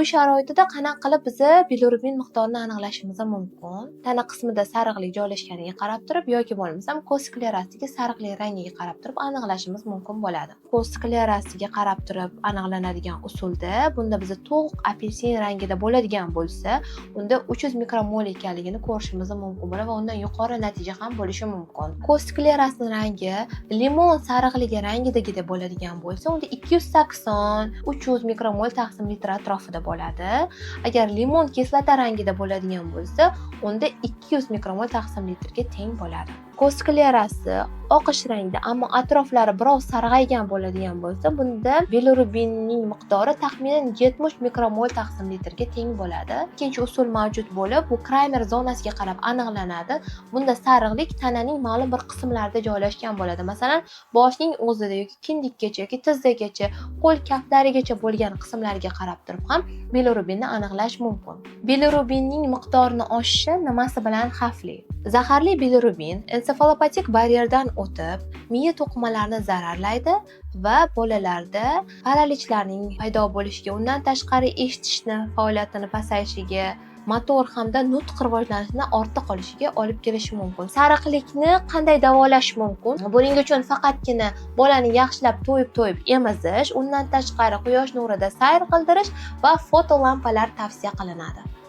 Uy sharoitida qanaqa qilib biz bilirubin miqdorini aniqlashimiz mumkin? Tana qismida sariqlik joylashganiga qarab turib yoki bo'lmasam ko'z sklerasiga sariqlik rangiga qarab turib aniqlashimiz mumkin bo'ladi. Ko'z sklerasiga qarab turib aniqlanadigan usulda bunda biz to'q apelsin rangida bo'ladigan bo'lsa, unda 300 mikromol ekanligini ko'rishimiz mumkin bo'ladi va undan yuqori natija ham bo'lishi mumkin. Ko'z sklerasining rangi limon sariqligi rangidagidek bo'ladigan bo'lsa, unda 280-300 mikromol taqsim litr atrofida bo'ladi. Agar limon kislota rangida bo'ladigan bo'lsa, unda 200 mikromol taqsim litrga teng bo'ladi. Ko'z sklerasi oqish rangda, ammo atroflari biroz sarg'aygan bo'ladigan bo'lsa, bunda bilirubinning miqdori taxminan 70 mikromol taqsim litrga teng bo'ladi. Ikkinchi usul mavjud bo'lib, bu Kramer zonasiga qarab aniqlanadi. Bunda sariqlik tananing ma'lum bir qismlarida joylashgan bo'ladi. Masalan, boshning o'zida yoki kindikgacha yoki tizzagacha, qo'l kaftlarigacha bo'lgan qismlarga qarab turib ham bilirubinni aniqlash mumkin. Bilirubinning miqdorini oshishi nimasi bilan xavfli? Zaharli bilirubin ensefalopatik baryerdan o'tib, miya to'qimalarini zararlaydi va bolalarda paralichlarning paydo bo'lishiga, undan tashqari eshitishni faoliyatini pasayishiga, motor hamda nutq rivojlanishini ortda qolishiga olib kelishi mumkin. Sariqlikni qanday davolash mumkin? Buning uchun faqatgina bolani yaxshilab to'yib emizish, undan tashqari quyosh nurida sayr qildirish va fotolampalar tavsiya qilinadi.